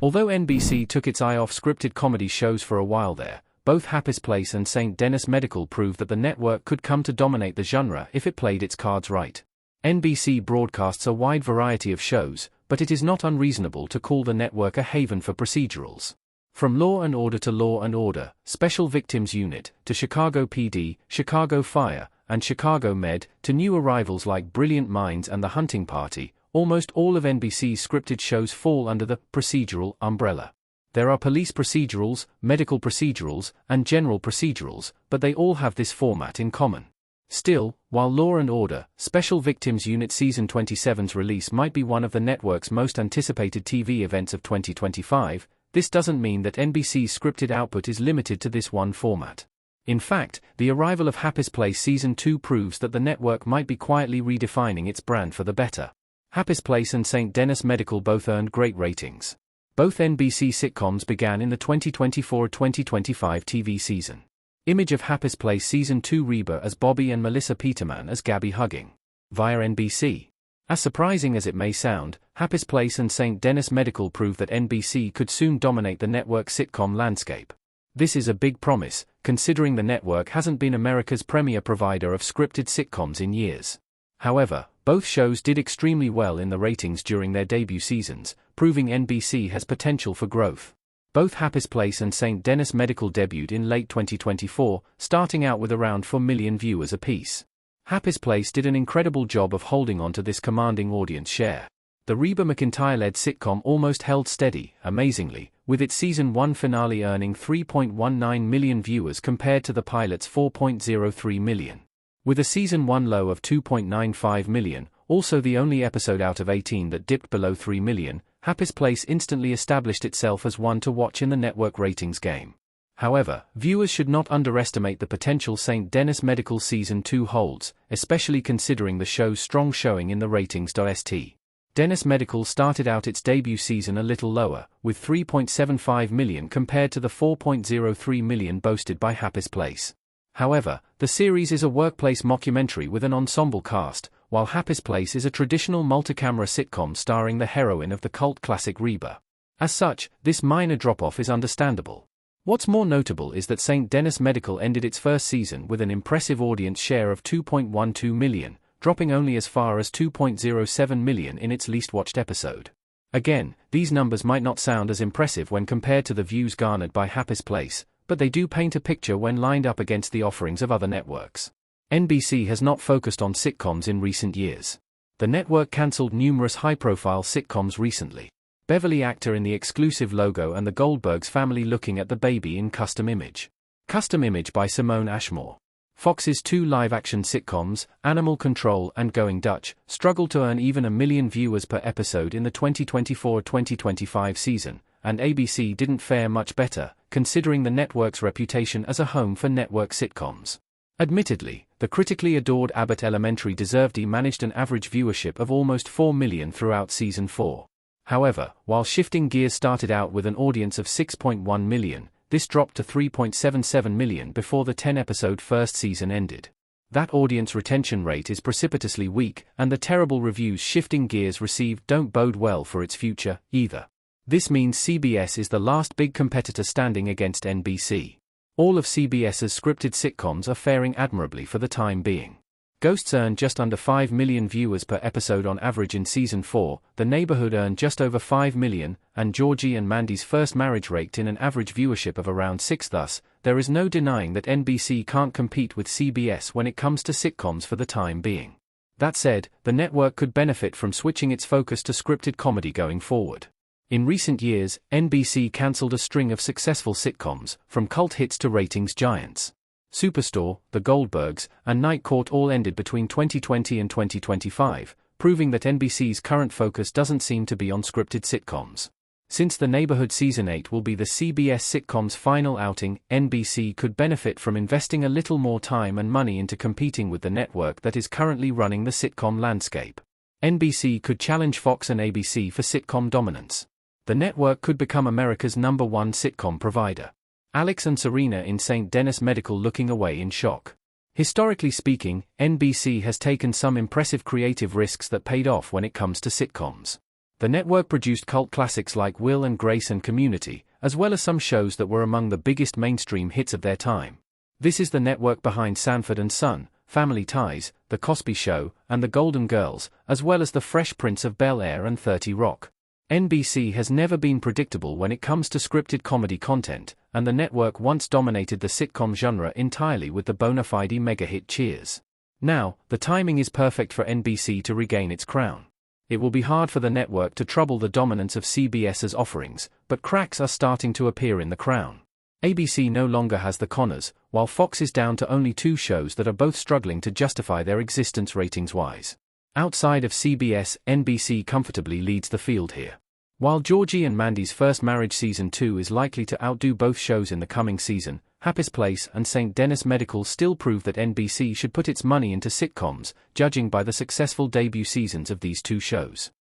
Although NBC took its eye off scripted comedy shows for a while there, both Happy's Place and St. Denis Medical proved that the network could come to dominate the genre if it played its cards right. NBC broadcasts a wide variety of shows, but it is not unreasonable to call the network a haven for procedurals. From Law and Order to Law and Order, Special Victims Unit, to Chicago PD, Chicago Fire, and Chicago Med, to new arrivals like Brilliant Minds and The Hunting Party, almost all of NBC's scripted shows fall under the procedural umbrella. There are police procedurals, medical procedurals, and general procedurals, but they all have this format in common. Still, while Law and Order, Special Victims Unit Season 27's release might be one of the network's most anticipated TV events of 2025, this doesn't mean that NBC's scripted output is limited to this one format. In fact, the arrival of Happy's Place Season 2 proves that the network might be quietly redefining its brand for the better. Happy's Place and St. Denis Medical both earned great ratings. Both NBC sitcoms began in the 2024-2025 TV season. Image of Happy's Place Season 2 Reba as Bobby and Melissa Peterman as Gabby hugging. Via NBC. As surprising as it may sound, Happy's Place and St. Denis Medical prove that NBC could soon dominate the network sitcom landscape. This is a big promise, considering the network hasn't been America's premier provider of scripted sitcoms in years. However, both shows did extremely well in the ratings during their debut seasons, proving NBC has potential for growth. Both Happy's Place and St. Denis Medical debuted in late 2024, starting out with around 4 million viewers apiece. Happy's Place did an incredible job of holding on to this commanding audience share. The Reba McEntire-led sitcom almost held steady, amazingly, with its Season 1 finale earning 3.19 million viewers compared to the pilot's 4.03 million. With a Season 1 low of 2.95 million, also the only episode out of 18 that dipped below 3 million, Happy's Place instantly established itself as one to watch in the network ratings game. However, viewers should not underestimate the potential St. Denis Medical Season 2 holds, especially considering the show's strong showing in the ratings.st. Denis Medical started out its debut season a little lower, with 3.75 million compared to the 4.03 million boasted by Happy's Place. However, the series is a workplace mockumentary with an ensemble cast, while Happy's Place is a traditional multi-camera sitcom starring the heroine of the cult classic Reba. As such, this minor drop-off is understandable. What's more notable is that St. Denis Medical ended its first season with an impressive audience share of 2.12 million, dropping only as far as 2.07 million in its least watched episode. Again, these numbers might not sound as impressive when compared to the views garnered by Happy's Place, but they do paint a picture when lined up against the offerings of other networks. NBC has not focused on sitcoms in recent years. The network cancelled numerous high-profile sitcoms recently. Beverly actor in The Exclusive Logo and the Goldbergs family looking at the baby in Custom Image. Custom Image by Simone Ashmore. Fox's two live-action sitcoms, Animal Control and Going Dutch, struggled to earn even 1 million viewers per episode in the 2024-2025 season, and ABC didn't fare much better, considering the network's reputation as a home for network sitcoms. Admittedly, the critically adored Abbott Elementary deservedly managed an average viewership of almost 4 million throughout Season 4. However, while Shifting Gears started out with an audience of 6.1 million, this dropped to 3.77 million before the 10-episode first season ended. That audience retention rate is precipitously weak, and the terrible reviews Shifting Gears received don't bode well for its future, either. This means CBS is the last big competitor standing against NBC. All of CBS's scripted sitcoms are faring admirably for the time being. Ghosts earned just under 5 million viewers per episode on average in Season 4, The Neighborhood earned just over 5 million, and Georgie and Mandy's First Marriage raked in an average viewership of around 6. Thus, there is no denying that NBC can't compete with CBS when it comes to sitcoms for the time being. That said, the network could benefit from switching its focus to scripted comedy going forward. In recent years, NBC cancelled a string of successful sitcoms, from cult hits to ratings giants. Superstore, The Goldbergs, and Night Court all ended between 2020 and 2025, proving that NBC's current focus doesn't seem to be on scripted sitcoms. Since The Neighborhood Season 8 will be the CBS sitcom's final outing, NBC could benefit from investing a little more time and money into competing with the network that is currently running the sitcom landscape. NBC could challenge Fox and ABC for sitcom dominance. The network could become America's #1 sitcom provider. Alex and Serena in St. Denis Medical looking away in shock. Historically speaking, NBC has taken some impressive creative risks that paid off when it comes to sitcoms. The network produced cult classics like Will and Grace and Community, as well as some shows that were among the biggest mainstream hits of their time. This is the network behind Sanford and Son, Family Ties, The Cosby Show, and The Golden Girls, as well as The Fresh Prince of Bel-Air and 30 Rock. NBC has never been predictable when it comes to scripted comedy content, and the network once dominated the sitcom genre entirely with the bona fide mega-hit Cheers. Now, the timing is perfect for NBC to regain its crown. It will be hard for the network to trouble the dominance of CBS's offerings, but cracks are starting to appear in the crown. ABC no longer has the Connors, while Fox is down to only 2 shows that are both struggling to justify their existence ratings-wise. Outside of CBS, NBC comfortably leads the field here. While Georgie and Mandy's First Marriage Season 2 is likely to outdo both shows in the coming season, Happy's Place and St. Denis Medical still prove that NBC should put its money into sitcoms, judging by the successful debut seasons of these 2 shows.